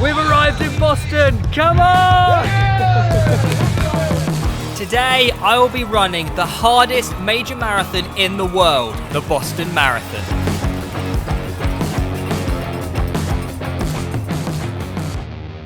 We've arrived in Boston, come on! Today, I will be running the hardest major marathon in the world, the Boston Marathon.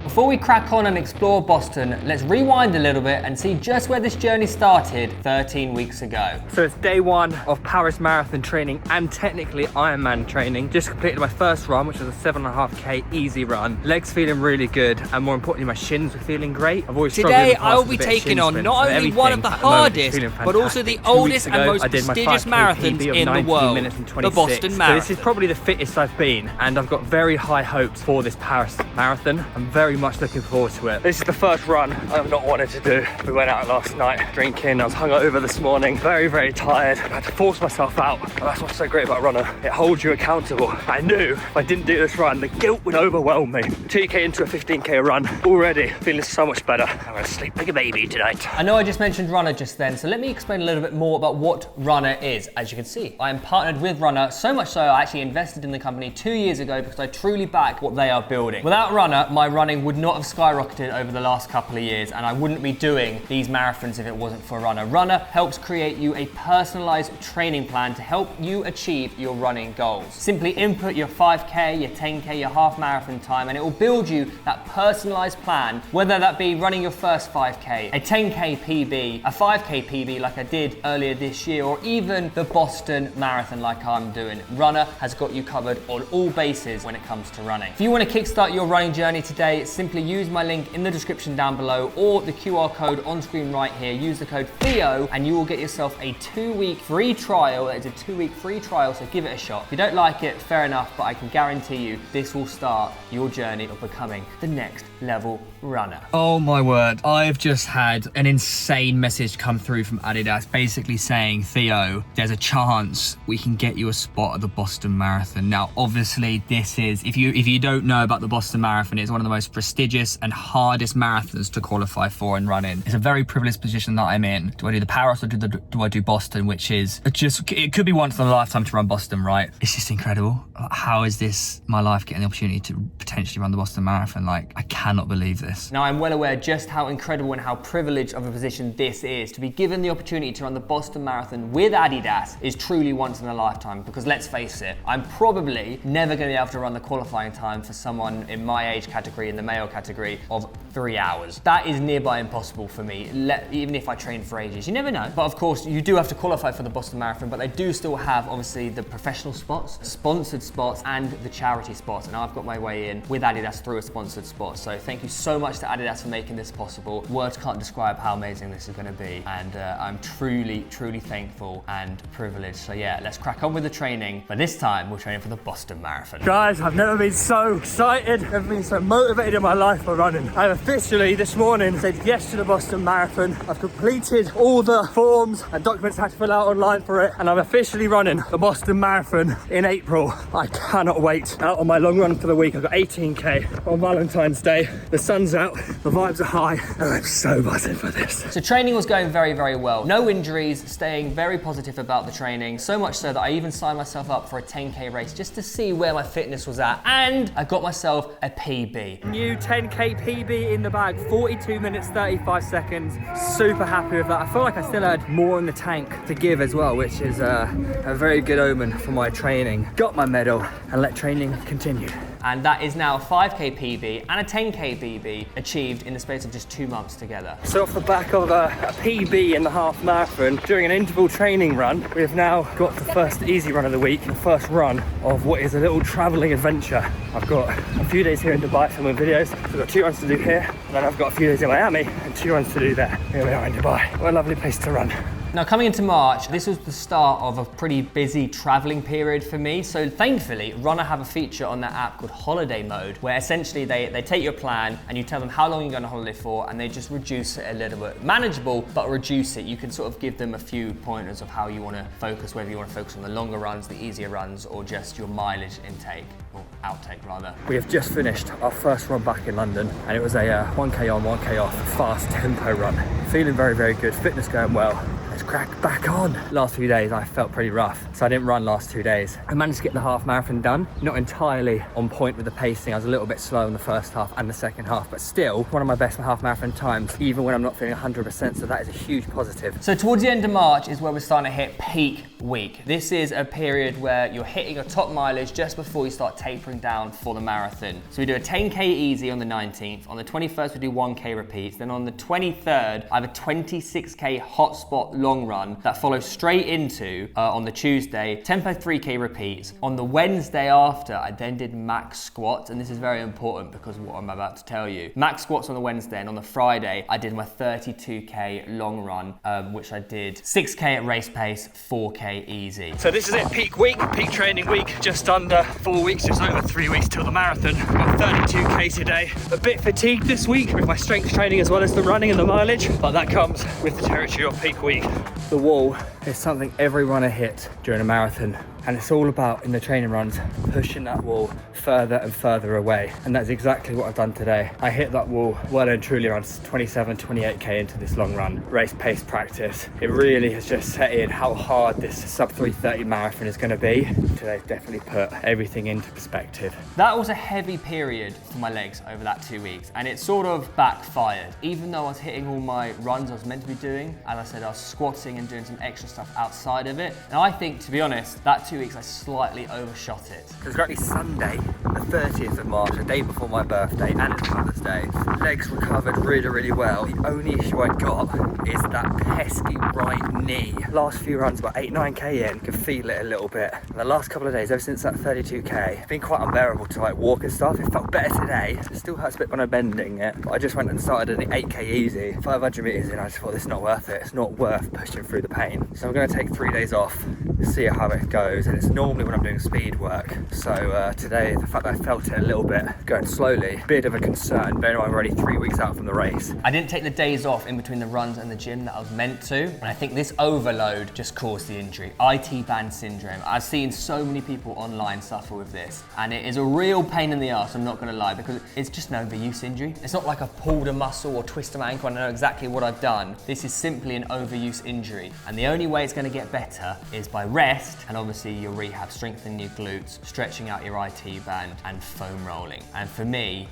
Before we crack on and explore Boston, let's rewind a little bit and see just where this journey started 13 weeks ago. So it's day one of Paris Marathon training and technically Ironman training. Just completed my first run, which was a 7.5k easy run. Legs feeling really good, and more importantly, my shins were feeling great. I've always struggled Today, in the past I will with be a bit of taking shin on splints, not so only one of the everything at moment is hardest, feeling but also the fantastic. 2 oldest weeks and ago, most I did my prestigious 5K marathons PB of in the 19 world, minutes and the 26. Boston So Marathon. this is probably the fittest I've been, and I've got very high hopes for this Paris Marathon. I'm very much looking forward to it. This is the first run I've not wanted to do. We went out last night drinking. I was hungover this morning, very, very tired. I had to force myself out. And that's what's so great about running. It holds you accountable. I knew if I didn't do this run, the guilt would overwhelm me. 2k into a 15k run, already feeling so much better. I'm gonna sleep like a baby tonight. I know I just mentioned Runner just then, so let me explain a little bit more about what Runner is. As you can see, I am partnered with Runner, so much so I actually invested in the company 2 years ago because I truly back what they are building. Without Runner, my running would not have skyrocketed over the last couple of years, and I wouldn't be doing these marathons if it wasn't for Runner. Runner helps create you a personalized training plan to help you achieve your running goals. Simply input your 5k, your 10k, your half marathon time, and it will build you that personalized plan, whether that be running your first 5k, a 10k PB, a 5k PB like I did earlier this year, or even the Boston Marathon like I'm doing. Runner has got you covered on all bases when it comes to running. If you want to kickstart your running journey today, simply use my link in the description down below or the QR code on screen right here. Use the code Theo and you will get yourself a 2-week free trial. That is a 2-week free trial, so give it a shot. If you don't like it, fair enough, but I can guarantee you this will start your journey of becoming the next level runner. Oh my word, I've just had an insane message come through from Adidas basically saying, Theo, there's a chance we can get you a spot at the Boston Marathon. Now, obviously this is, if you don't know about the Boston Marathon, it's one of the most prestigious and hardest marathons to qualify for and run in. It's a very privileged position that I'm in. Do I do the Paris or do I do Boston, which is just, it could be once in a lifetime to run Boston, right? It's just incredible. How is this my life getting the opportunity to potentially run the Boston Marathon? Like, I cannot believe this. Now, I'm well aware just how incredible and how privileged of a position this is. To be given the opportunity to run the Boston Marathon with Adidas is truly once in a lifetime, because let's face it, I'm probably never going to be able to run the qualifying time for someone in my age category, in the male category, of 3 hours. That is nearby impossible for me, even if I train for ages. You never know. But of course, you do have to qualify for the Boston Marathon, but they do still have, obviously, the professional spots, sponsored spots, and the charity spots. And I've got my way in with Adidas through a sponsored spot. So thank you so much to Adidas for making this possible. Words can't describe how amazing this is going to be. And I'm truly, truly thankful and privileged. So yeah, let's crack on with the training. But this time, we're training for the Boston Marathon. Guys, I've never been so excited, never been so motivated in my life for running. I've officially this morning said yes to the Boston Marathon. I've completed all the forms and documents I had to fill out online for it, and I'm officially running the Boston Marathon in April. I cannot wait. Out on my long run for the week, I've got 18k on Valentine's Day. The sun's out, the vibes are high, and I'm so buzzing for this. So training was going very, very well. No injuries, staying very positive about the training, so much so that I even signed myself up for a 10k race just to see where my fitness was at, and I got myself a PB. New 10k PB in the bag, 42 minutes 35 seconds. Super happy with that. I feel like I still had more in the tank to give as well, which is a very good omen for my training. Got my medal and let training continue. And that is now a 5k PB and a 10k PB achieved in the space of just 2 months together. So off the back of a PB in the half marathon, during an interval training run, we have now got the first easy run of the week, the first run of what is a little traveling adventure. I've got a few days here in Dubai filming videos. So I've got 2 runs to do here, and then I've got a few days in Miami and 2 runs to do there. Here we are in Dubai. What a lovely place to run. Now, coming into March, this was the start of a pretty busy traveling period for me. So thankfully, Runner have a feature on their app called Holiday Mode, where essentially they take your plan and you tell them how long you're going on holiday for, and they just reduce it a little bit. Manageable, but reduce it. You can sort of give them a few pointers of how you want to focus, whether you want to focus on the longer runs, the easier runs, or just your mileage intake, or outtake rather. We have just finished our first run back in London, and it was a 1k on, 1k off, fast tempo run. Feeling very, very good, fitness going well. let's crack back on. Last few days I felt pretty rough, so I didn't run last 2 days. I managed to get the half marathon done, not entirely on point with the pacing. I was a little bit slow in the first half and the second half, but still one of my best half marathon times, even when I'm not feeling 100%, so that is a huge positive. So towards the end of March is where we're starting to hit peak week. This is a period where you're hitting your top mileage just before you start tapering down for the marathon. So we do a 10K easy on the 19th, on the 21st we do 1K repeats, then on the 23rd I have a 26K hotspot long run that follows straight into, on the Tuesday, tempo 3K repeats. On the Wednesday after, I then did max squats, and this is very important because of what I'm about to tell you. Max squats on the Wednesday, and on the Friday, I did my 32K long run, which I did 6K at race pace, 4K easy. So this is it, peak week, peak training week, just under 4 weeks, just over 3 weeks till the marathon. Got 32K today. A bit fatigued this week with my strength training as well as the running and the mileage, but that comes with the territory of peak week. The wall is something every runner hits during a marathon, and it's all about, in the training runs, pushing that wall further and further away, and that's exactly what I've done today. I hit that wall well and truly around 27, 28K into this long run. Race pace practice, it really has just set in how hard this sub 3:30 marathon is going to be. Today's definitely put everything into perspective. That was a heavy period for my legs over that 2 weeks, and it sort of backfired. Even though I was hitting all my runs I was meant to be doing, as I said, I was squatting and doing some extra stuff outside of it. And I think, to be honest, that 2 weeks I slightly overshot it. It was currently Sunday, the 30th of March, the day before my birthday, and it's Mother's Day. Legs recovered really, really well. The only issue I got is that pesky right knee. Last few runs, about 8-9K in, can feel it a little bit. And the last couple of days, ever since that 32K, it's been quite unbearable to like walk and stuff. It felt better today. It still hurts a bit when I'm bending it, but I just went and started an 8K easy. 500 meters in, I just thought this is not worth it. It's not worth pushing through the pain. So I'm gonna take 3 days off, see how it goes. And it's normally when I'm doing speed work. So today, the fact that I felt it a little bit going slowly, bit of a concern. Bear in mind, I'm already 3 weeks out from the race. I didn't take the days off in between the runs and the gym that I was meant to. And I think this overload just caused the injury. IT band syndrome. I've seen so many people online suffer with this. And it is a real pain in the arse, I'm not gonna lie, because it's just an overuse injury. It's not like I've pulled a muscle or twisted my ankle and I know exactly what I've done. This is simply an overuse injury. And the only way it's gonna get better is by rest, and obviously your rehab, strengthening your glutes, stretching out your IT band, and foam rolling. And for me,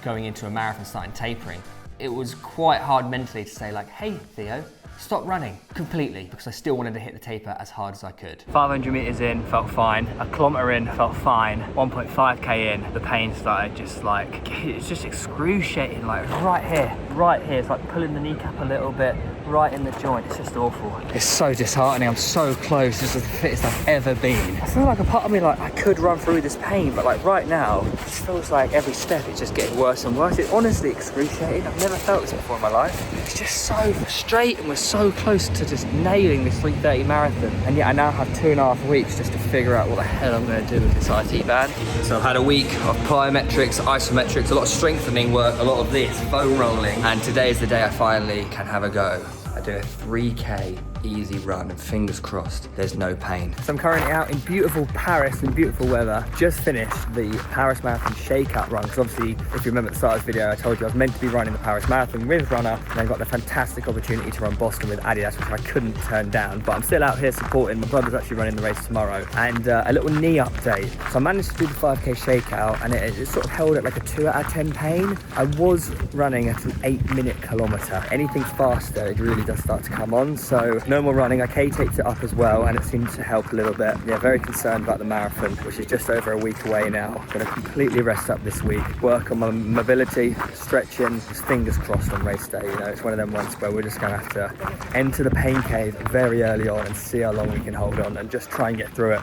going into a marathon, starting tapering, it was quite hard mentally to say like, hey Theo, stop running completely, because I still wanted to hit the taper as hard as I could. 500 meters in, felt fine. A kilometer in, felt fine. 1.5K in, the pain started just like, it's just excruciating, like right here. It's like pulling the kneecap a little bit, right in the joint. It's just awful. It's so disheartening. I'm so close. This is the fittest I've ever been. I feel like a part of me, like I could run through this pain, but like right now, it just feels like every step it's just getting worse and worse. It's honestly excruciating. I've never felt this before in my life. It's just so frustrating. We're so close to just nailing this 3:30 marathon, and yet I now have 2.5 weeks just to figure out what the hell I'm going to do with this IT band. So I've had a week of plyometrics, isometrics, a lot of strengthening work, a lot of this, foam rolling, and today is the day I finally can have a go. I do a 3K easy run, and fingers crossed there's no pain. So I'm currently out in beautiful Paris in beautiful weather. Just finished the Paris Marathon shakeout run, because obviously if you remember at the start of this video I told you I was meant to be running the Paris Marathon with Runner, and I got the fantastic opportunity to run Boston with Adidas, which I couldn't turn down. But I'm still out here supporting. My brother's actually running the race tomorrow. And a little knee update. So I managed to do the 5K shakeout, and it sort of held at like a 2 out of 10 pain. I was running at an 8-minute kilometer. Anything faster, it really does start to come on. So no more running. I K-taped it up as well, and it seems to help a little bit. Yeah, very concerned about the marathon, which is just over a week away now. Gonna completely rest up this week, work on my mobility, stretching, just fingers crossed on race day. You know, it's one of them ones where we're just gonna have to enter the pain cave very early on and see how long we can hold on and just try and get through it.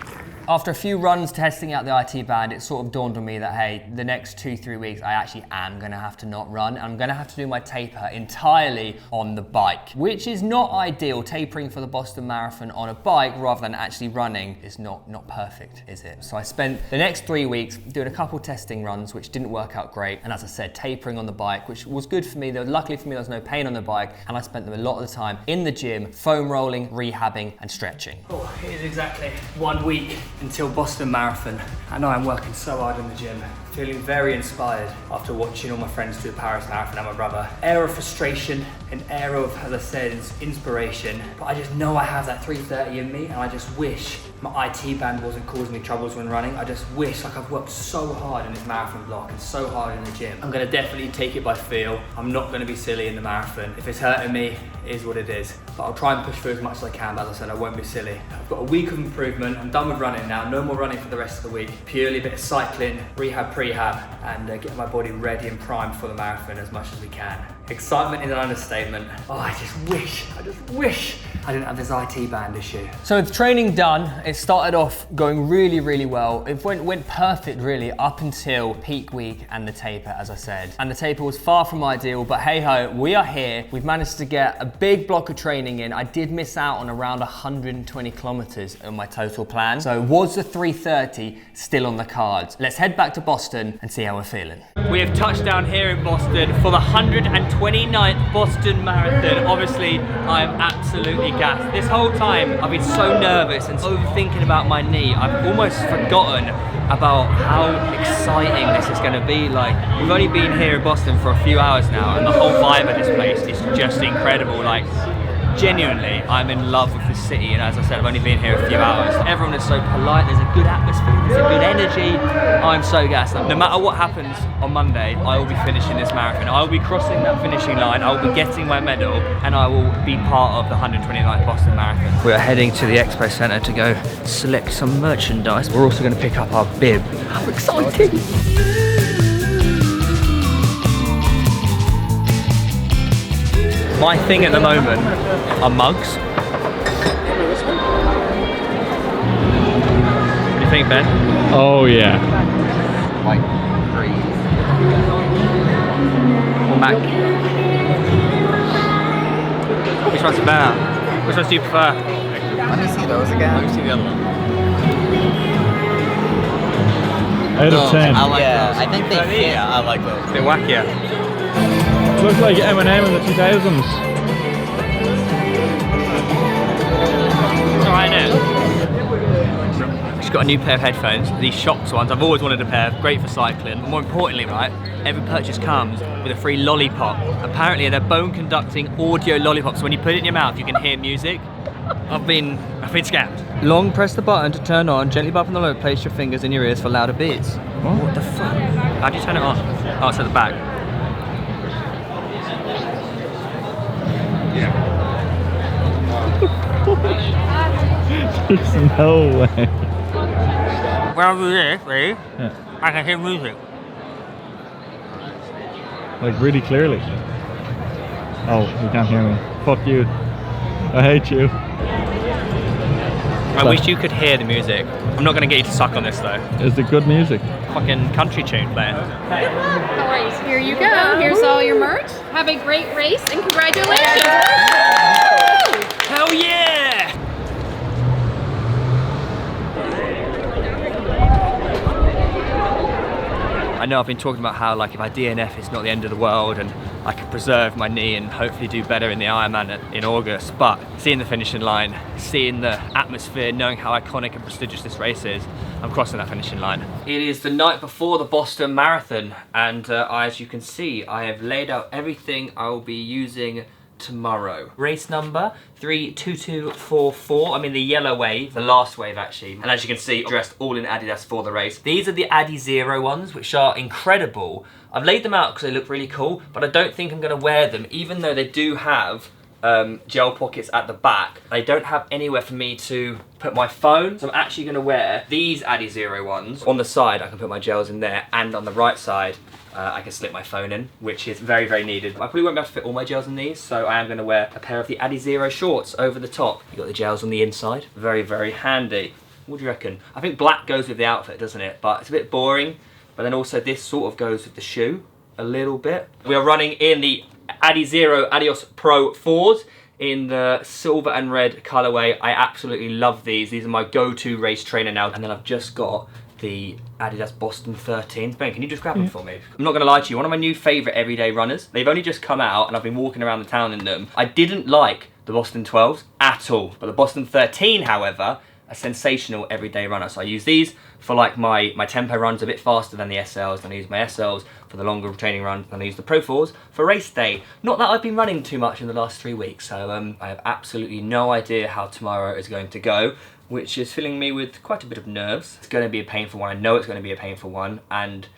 After a few runs testing out the IT band, it sort of dawned on me that, hey, the next 2-3 weeks, I actually am gonna have to not run. I'm gonna have to do my taper entirely on the bike, which is not ideal. Tapering for the Boston Marathon on a bike rather than actually running is not perfect, is it? So I spent the next 3 weeks doing a couple testing runs, which didn't work out great. And as I said, tapering on the bike, which was good for me. Luckily for me, there was no pain on the bike. And I spent them a lot of the time in the gym, foam rolling, rehabbing, and stretching. Oh, it is exactly 1 week until Boston Marathon. I know I'm working so hard in the gym. Feeling very inspired after watching all my friends do a Paris Marathon and my brother. Air of frustration, an air of, as I said, inspiration. But I just know I have that 3:30 in me, and I just wish my IT band wasn't causing me troubles when running. I just wish, like, I've worked so hard in this marathon block and so hard in the gym. I'm gonna definitely take it by feel. I'm not gonna be silly in the marathon. If it's hurting me, it is what it is. But I'll try and push through as much as I can, but as I said, I won't be silly. I've got a week of improvement. I'm done with running now. No more running for the rest of the week. Purely a bit of cycling, rehab, prehab, and getting my body ready and primed for the marathon as much as we can. Excitement is an understatement. Oh, I just wish I didn't have this IT band issue. So with training done, it started off going really, really well. It went perfect really up until peak week and the taper, as I said. And the taper was far from ideal, but hey ho, we are here. We've managed to get a big block of training in. I did miss out on around 120 kilometers on my total plan. So was the 3:30 still on the cards? Let's head back to Boston and see how we're feeling. We have touched down here in Boston for the 129th Boston Marathon. Obviously, I'm absolutely gassed. This whole time, I've been so nervous and overthinking about my knee. I've almost forgotten about how exciting this is gonna be. Like, we've only been here in Boston for a few hours now, and the whole vibe of this place is just incredible. Like, genuinely, I'm in love with the city, and as I said, I've only been here a few hours. Everyone is so polite, there's a good atmosphere, there's a good energy. I'm so gassed. No matter what happens on Monday, I will be finishing this marathon. I will be crossing that finishing line, I will be getting my medal, and I will be part of the 129th Boston Marathon. We are heading to the Expo Centre to go select some merchandise. We're also going to pick up our bib. How exciting! My thing at the moment are mugs. What do you think, Ben? Oh yeah. Like three. Or Mac. Which one's better? Which ones do you prefer? Let me see those again. Let me see the other one. Out of 10. I like those. I think they fit. Yeah, I like those. A bit wackier. Looks like Eminem in the 2000s. It's alright now. Just got a new pair of headphones, these Shox ones. I've always wanted a pair, great for cycling. But more importantly, right, every purchase comes with a free lollipop. Apparently they're bone conducting audio lollipops. So when you put it in your mouth, you can hear music. I've been scammed. Long press the button to turn on, gently bump on the load, place your fingers in your ears for louder beats. What the fuck? How do you turn it on? Oh, it's at the back. There's no way. When I do this, ready? Yeah. I can hear music. Like really clearly. Oh, you can't hear me. Fuck you. I hate you. I wish you could hear the music. I'm not going to get you to suck on this though. Is it good music? Fucking country tune playing. Alright, here you go. Here's all your merch. Have a great race and congratulations! Hell yeah! I know I've been talking about how, like, if I DNF it's not the end of the world and I can preserve my knee and hopefully do better in the Ironman in August, but seeing the finishing line, seeing the atmosphere, knowing how iconic and prestigious this race is, I'm crossing that finishing line. It is the night before the Boston Marathon, and as you can see, I have laid out everything I will be using tomorrow. Race number 32244. I'm in the yellow wave, the last wave actually. And as you can see, dressed all in Adidas for the race. These are the Adi Zero ones, which are incredible. I've laid them out because they look really cool, but I don't think I'm gonna wear them, even though they do have gel pockets at the back. They don't have anywhere for me to put my phone, so I'm actually gonna wear these Adi Zero ones. On the side, I can put my gels in there, and on the right side, I can slip my phone in, which is very, very needed. I probably won't be able to fit all my gels in these, so I am going to wear a pair of the Adi Zero shorts over the top. You got the gels on the inside. Very, very handy. What do you reckon? I think black goes with the outfit, doesn't it? But it's a bit boring. But then also this sort of goes with the shoe a little bit. We are running in the Adi Zero Adios Pro 4s in the silver and red colorway. I absolutely love these. These are my go-to race trainer now. And then I've just got the Adidas Boston 13s. Ben, can you just grab them for me? I'm not gonna lie to you, one of my new favorite everyday runners. They've only just come out and I've been walking around the town in them. I didn't like the Boston 12s at all, but the Boston 13, however, a sensational everyday runner. So I use these for like my tempo runs a bit faster than the SLs, and I use my SLs for the longer training runs, and I use the Pro 4s for race day. Not that I've been running too much in the last 3 weeks, so I have absolutely no idea how tomorrow is going to go, which is filling me with quite a bit of nerves. It's going to be a painful one. I know it's going to be a painful one, and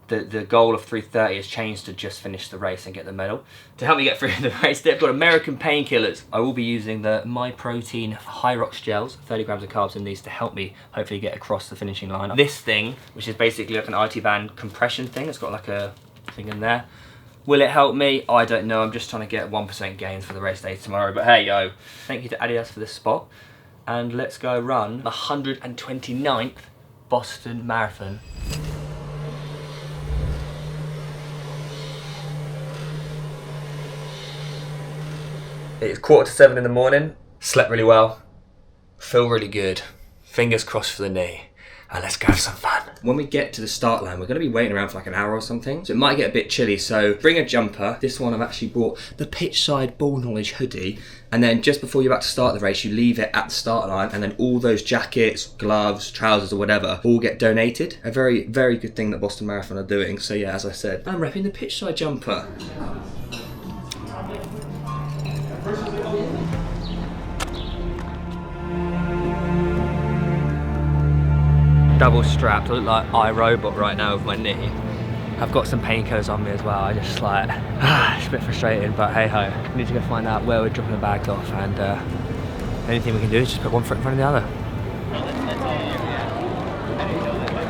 the goal of 3:30 has changed to just finish the race and get the medal. To help me get through the race, they've got American painkillers. I will be using the My Protein High Rocks gels, 30 grams of carbs in these to help me hopefully get across the finishing line. This thing, which is basically like an IT band compression thing, it's got like a thing in there. Will it help me? I don't know. I'm just trying to get 1% gains for the race day tomorrow. But hey, yo, thank you to Adidas for this spot. And let's go run the 129th Boston Marathon. It's 6:45 in the morning. Slept really well. Feel really good. Fingers crossed for the knee. And let's go have some fun. When we get to the start line, we're going to be waiting around for like an hour or something. So it might get a bit chilly. So bring a jumper. This one I've actually bought the Pitchside Ball Knowledge hoodie. And then just before you're about to start the race, you leave it at the start line. And then all those jackets, gloves, trousers or whatever all get donated. A very, very good thing that Boston Marathon are doing. So yeah, as I said, I'm repping the Pitchside jumper. Double strapped, I look like iRobot right now with my knee. I've got some painkillers on me as well. I just like, it's a bit frustrating, but hey ho. We need to go find out where we're dropping the bags off, and anything we can do is just put one foot in front of the other.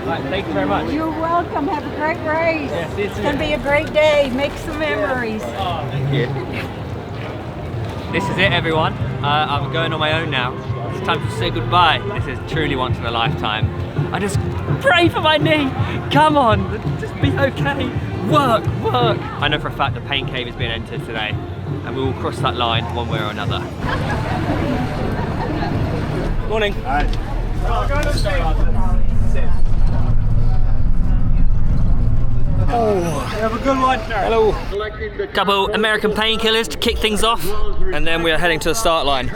Right, thank you very much. You're welcome. Have a great race. Yes, it's going to be a great day. Make some memories. Oh, thank you. This is it, everyone. I'm going on my own now. It's time to say goodbye. This is truly once in a lifetime. I just pray for my knee. Come on, just be okay. Work, work. I know for a fact the pain cave is being entered today, and we will cross that line one way or another. Morning. Hi. Oh, have a good one. Hello. Couple American painkillers to kick things off, and then we are heading to the start line.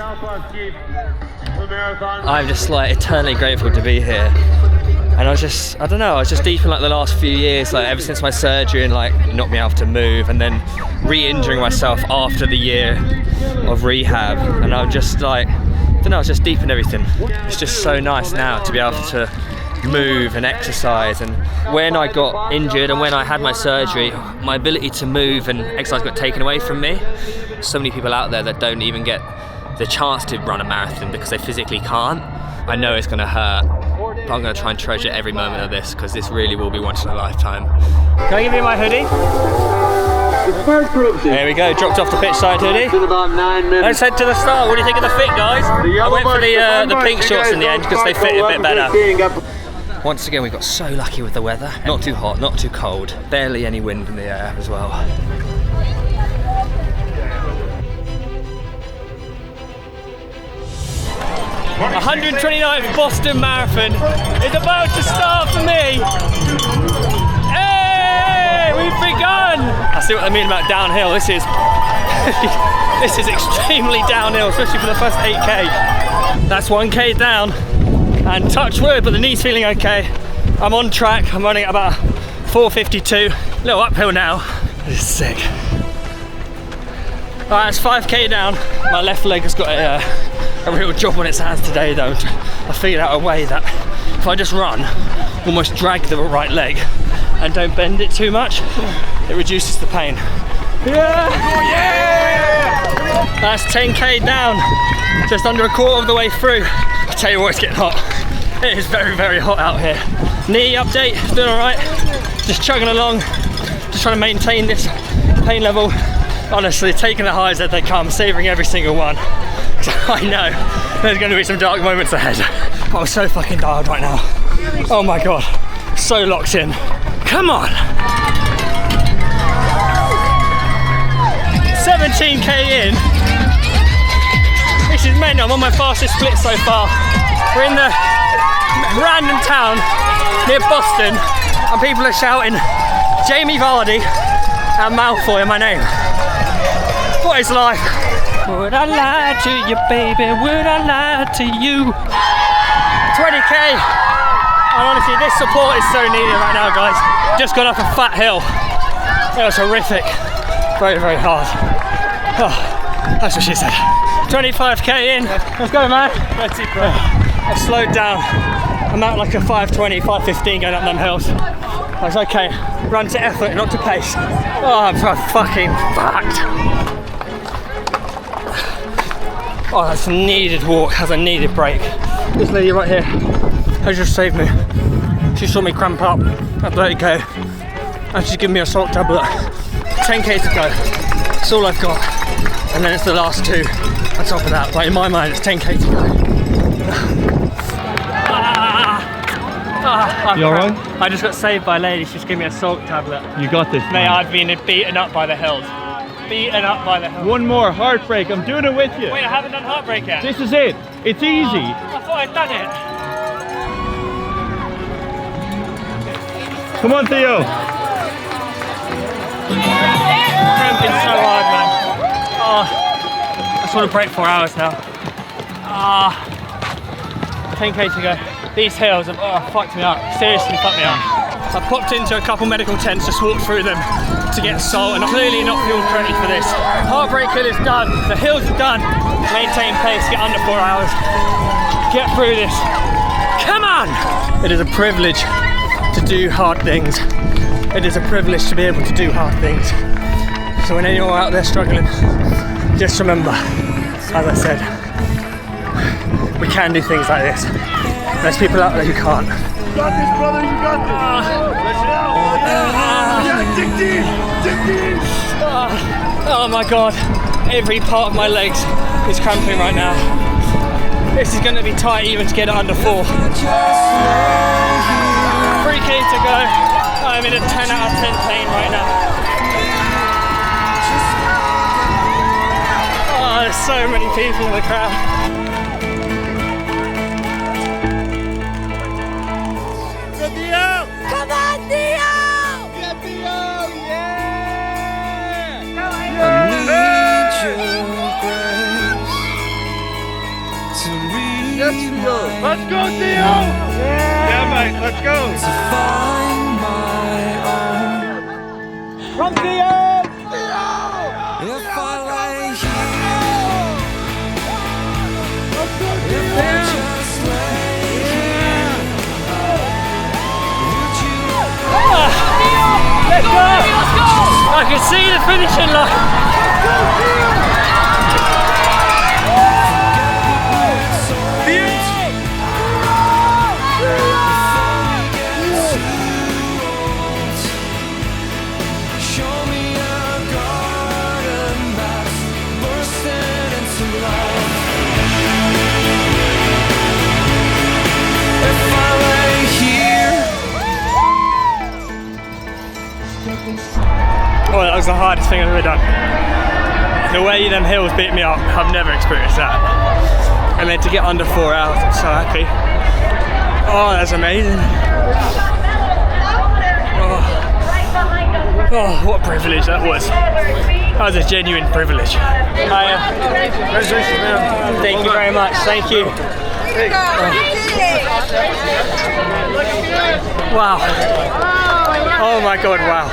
I'm just like eternally grateful to be here. And I don't know, I was just deep in like the last few years, like ever since my surgery and like knocked me out to move, and then re-injuring myself after the year of rehab. And I'm just like, I don't know, I was just deep in everything. It's just so nice now to be able to move and exercise. And when I got injured and when I had my surgery, my ability to move and exercise got taken away from me. So many people out there that don't even get the chance to run a marathon because they physically can't. I know it's gonna hurt, but I'm gonna try and treasure every moment of this because this really will be once in a lifetime. Can I give you my hoodie? There we go, dropped off the Pitchside hoodie. Let's head to the start. What do you think of the fit, guys? I went for the pink shorts in the end because they fit a bit better. Once again, we got so lucky with the weather. Not too hot, not too cold. Barely any wind in the air as well. 129th Boston Marathon is about to start for me. Hey, we've begun. I see what I mean about downhill. This is this is extremely downhill, especially for the first 8k. That's 1k down, and touch wood, but the knee's feeling okay. I'm on track. I'm running at about 4:52. A little uphill now. This is sick. All right, it's 5k down. My left leg has got a real job on its hands today though. I figured out a way that if I just run, almost drag the right leg and don't bend it too much, it reduces the pain. Yeah! Yeah! That's 10k down, just under a quarter of the way through. I tell you what, it's getting hot. It is very, very hot out here. Knee update, doing all right. Just chugging along, just trying to maintain this pain level. Honestly, taking the highs as they come, savouring every single one. I know there's going to be some dark moments ahead. But I'm so fucking dialed right now. Oh my god, so locked in. Come on. 17k in. This is mental. I'm on my fastest split so far. We're in the random town near Boston, and people are shouting Jamie Vardy and Malfoy in my name. What is life? Would I lie to you, baby? Would I lie to you? 20k. And honestly, this support is so needed right now, guys. Just gone up a fat hill. It was horrific. Very, very hard. Oh, that's what she said. 25k in. Let's go, man. That's it, bro. I've slowed down. I'm at like a 5:20, 5:15 going up them hills. That's okay. Run to effort, not to pace. Oh, I'm so fucking fucked. Oh, that's a needed walk. Has a needed break. This lady right here has just saved me. She saw me cramp up at 30k and she's given me a salt tablet. 10k to go. That's all I've got. And then it's the last 2 on top of that. But in my mind, it's 10k to go. You alright? I just got saved by a lady. She's given me a salt tablet. You got this, Mate, man. I've been beaten up by the hills. Beaten up by the hills. One more heartbreak. I'm doing it with you. Wait, I haven't done heartbreak yet. This is it. It's easy. I thought I'd done it. Come on, Theo. Cramping so hard, man. Oh, I just want to break 4 hours now. 10k to go. These hills have fucked me up. Seriously fucked me up. I popped into a couple medical tents, just walked through them to get salt, and I'm clearly not fueled correctly for this. Heartbreak Hill is done. The hills are done. Maintain pace, get under 4 hours. Get through this. Come on! It is a privilege to do hard things. It is a privilege to be able to do hard things. So when anyone out there struggling, just remember, as I said, we can do things like this. There's people out there who can't. You got this, brother. You got this. Let's go. Yeah, dig deep. Dig deep. Oh my god. Every part of my legs is cramping right now. This is going to be tight even to get it under 4. 3k to go. I'm in a 10 out of 10 pain right now. Oh, there's so many people in the crowd. Come on, Theo! Yes, Theo. Let's go, Theo. Yeah, mate. Let's go. Run, Theo. Let's go! I can see the finishing line. Oh, that was the hardest thing I've ever done. The way them hills beat me up, I've never experienced that. And then to get under 4 hours, I'm so happy. Oh, that's amazing. Oh, what a privilege that was. That was a genuine privilege. Congratulations, man. Thank you very much. Thank you. Wow. Oh my god, wow.